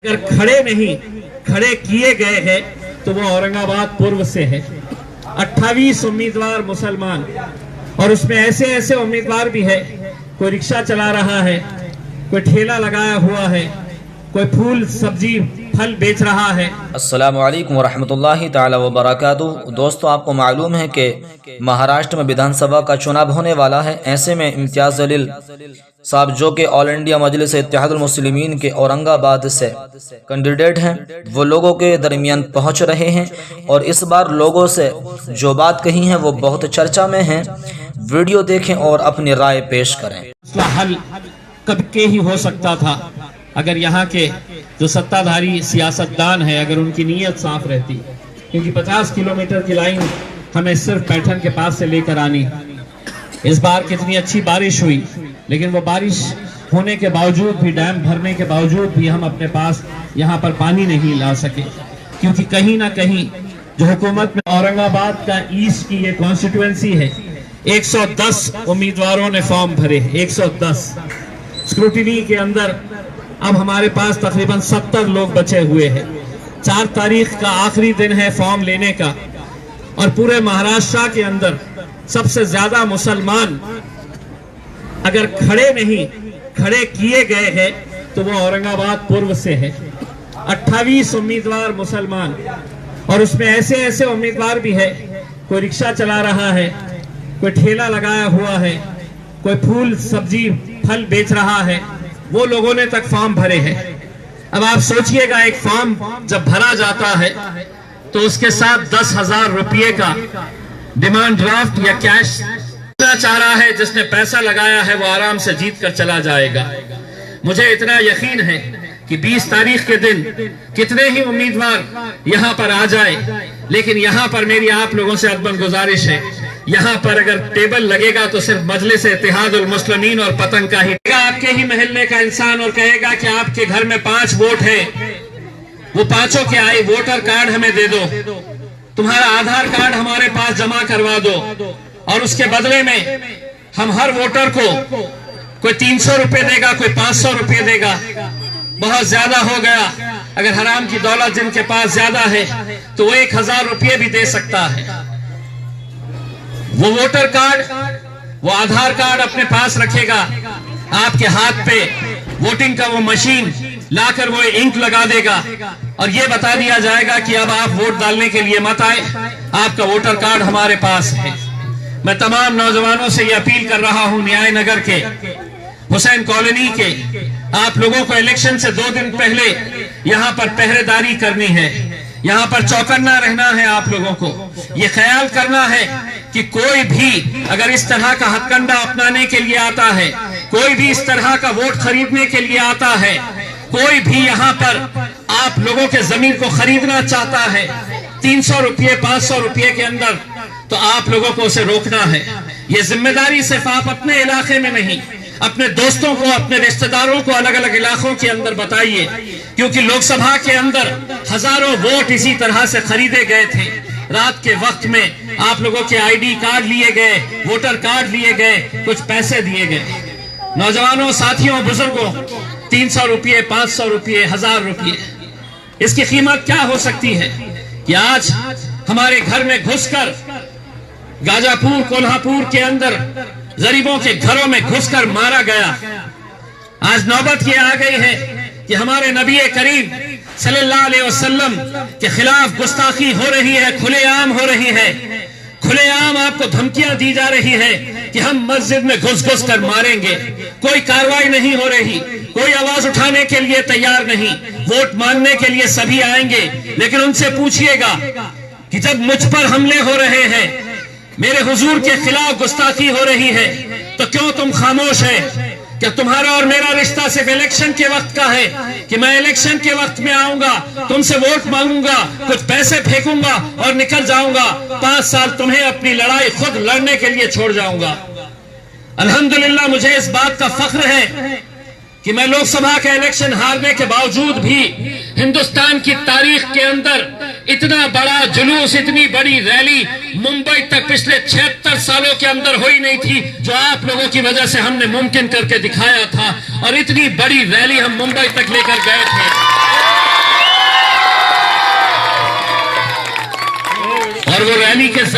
اگر کھڑے نہیں کھڑے کیے گئے ہیں تو وہ اورنگاباد پورو سے ہے 28 امیدوار مسلمان، اور اس میں ایسے امیدوار بھی ہے، کوئی رکشہ چلا رہا ہے، کوئی ٹھیلا لگایا ہوا ہے، کوئی پھول سبزی پھل بیچ رہا ہے۔ السلام علیکم ورحمۃ اللہ تعالی وبرکاتہ۔ دوستو، آپ کو معلوم ہے کہ مہاراشٹر میں بدھان سبھا کا چناؤ ہونے والا ہے۔ ایسے میں امتیاز جلیل صاحب، جو کہ آل انڈیا مجلس اتحاد المسلمین کے اورنگ آباد سے کینڈیڈیٹ ہیں، وہ لوگوں کے درمیان پہنچ رہے ہیں اور اس بار لوگوں سے جو بات کہی ہیں وہ بہت چرچا میں ہیں۔ ویڈیو دیکھیں اور اپنی رائے پیش کریں۔ مسئلہ حل کب کے ہی ہو سکتا تھا اگر یہاں کے جو ستادھاری سیاستدان ہے، اگر ان کی نیت صاف رہتی، کیونکہ 50 کلومیٹر کی لائن ہمیں صرف پیٹھن کے پاس سے لے کر آنی۔ اس بار کتنی اچھی بارش ہوئی، لیکن وہ بارش ہونے کے باوجود بھی، ڈیم بھرنے کے باوجود بھی ہم اپنے پاس یہاں پر پانی نہیں لا سکے، کیونکہ کہیں نہ کہیں جو حکومت میں اورنگ آباد کا ایسٹ کی یہ کانسٹیٹوئنسی ہے، 110 امیدواروں نے فارم بھرے، 110 اسکروٹینی کے اندر۔ اب ہمارے پاس تقریباً 70 لوگ بچے ہوئے ہیں۔ 4 تاریخ کا آخری دن ہے فارم لینے کا، اور پورے مہاراشٹر کے اندر سب سے زیادہ مسلمان اگر کھڑے کیے گئے ہیں تو وہ اورنگ آباد پورو سے ہے 28 امیدوار مسلمان، اور اس میں ایسے امیدوار بھی ہے، کوئی رکشہ چلا رہا ہے، کوئی ٹھیلا لگایا ہوا ہے، کوئی پھول سبزی پھل بیچ رہا ہے، وہ لوگوں نے تک فارم بھرے ہیں۔ اب آپ سوچئے گا، ایک فارم جب بھرا جاتا ہے تو اس کے ساتھ 10,000 روپے کا ڈیمانڈ ڈرافٹ یا کیش چاہ رہا ہے۔ جس نے پیسہ لگایا ہے وہ آرام سے جیت کر چلا جائے گا۔ مجھے اتنا یقین ہے کہ 20 تاریخ کے دن کتنے ہی امیدوار یہاں پر آ جائے، لیکن یہاں پر میری آپ لوگوں سے ادباً گزارش ہے، یہاں پر اگر ٹیبل لگے گا تو صرف مجلس اتحاد المسلمین اور پتنگ کا ہی، آپ کے ہی محلے کا انسان، اور کہے گا کہ آپ کے گھر میں 5 ووٹ ہیں، وہ 5 کے آئے ووٹر کارڈ ہمیں دے دو، تمہارا آدھار کارڈ ہمارے پاس جمع کروا دو، اور اس کے بدلے میں ہم ہر ووٹر کو کوئی 300 روپے دے گا، کوئی 500 روپے دے گا۔ بہت زیادہ ہو گیا، اگر حرام کی دولت جن کے پاس زیادہ ہے تو وہ 1000 روپے بھی دے سکتا ہے۔ وہ ووٹر کارڈ، وہ آدھار کارڈ اپنے پاس رکھے گا، آپ کے ہاتھ پہ ووٹنگ کا وہ مشین لا کر وہ انک لگا دے گا، اور یہ بتا دیا جائے گا کہ اب آپ ووٹ ڈالنے کے لیے مت آئے، آپ کا ووٹر کارڈ ہمارے پاس ہے۔ میں تمام نوجوانوں سے یہ اپیل کر رہا ہوں، نیائے نگر کے، حسین کالونی کے، آپ لوگوں کو الیکشن سے 2 دن پہلے یہاں پر پہرے داری کرنی ہے، یہاں پر چوکنا رہنا ہے۔ آپ لوگوں کو یہ خیال کرنا ہے کہ کوئی بھی اگر اس طرح کا ہتھ کنڈا اپنانے کے لیے آتا ہے، کوئی بھی اس طرح کا ووٹ خریدنے کے لیے آتا ہے، کوئی بھی یہاں پر آپ لوگوں کے زمین کو خریدنا چاہتا ہے 300 روپے 500 روپے کے اندر، تو آپ لوگوں کو اسے روکنا ہے۔ یہ ذمہ داری صرف آپ اپنے علاقے میں نہیں، اپنے دوستوں کو، اپنے رشتہ داروں کو الگ الگ علاقوں کے اندر بتائیے، کیونکہ لوک سبھا کے اندر ہزاروں ووٹ اسی طرح سے خریدے گئے تھے۔ رات کے وقت میں آپ لوگوں کے آئی ڈی کارڈ لیے گئے، ووٹر کارڈ لیے گئے، کچھ پیسے دیے گئے۔ نوجوانوں، ساتھیوں، بزرگوں، 300 روپے 500 روپے 1000 روپے، اس کی قیمت کیا ہو سکتی ہے کہ آج ہمارے گھر میں گھس کر، گاجا پور کولہا پور کے اندر غریبوں کے گھروں میں گھس کر مارا گیا۔ آج نوبت یہ آ گئی ہے کہ ہمارے نبی کریم صلی اللہ علیہ وسلم کے خلاف گستاخی ہو رہی ہے، کھلے عام ہو رہی ہے، کھلے عام آپ کو دھمکیاں دی جا رہی ہے کہ ہم مسجد میں گھس کر ماریں گے۔ کوئی کارروائی نہیں ہو رہی، کوئی آواز اٹھانے کے لیے تیار نہیں۔ ووٹ مانگنے کے لیے سبھی آئیں گے، لیکن ان سے پوچھئے گا کہ جب مجھ پر حملے ہو رہے ہیں، میرے حضور کے خلاف گستاخی ہو رہی ہے، تو کیوں تم خاموش ہے؟ کہ تمہارا اور میرا رشتہ صرف الیکشن کے وقت کا ہے کہ میں الیکشن کے وقت میں آؤں گا، تم سے ووٹ مانگوں گا، کچھ پیسے پھینکوں گا اور نکل جاؤں گا، 5 سال تمہیں اپنی لڑائی خود لڑنے کے لیے چھوڑ جاؤں گا۔ الحمدللہ مجھے اس بات کا فخر ہے کہ میں لوک سبھا کے الیکشن ہارنے کے باوجود بھی ہندوستان کی تاریخ کے اندر اتنا بڑا جلوس، اتنی بڑی ریلی ممبئی تک پچھلے 76 سالوں کے اندر ہوئی نہیں تھی، جو آپ لوگوں کی وجہ سے ہم نے ممکن کر کے دکھایا تھا، اور اتنی بڑی ریلی ہم ممبئی تک لے کر گئے تھے۔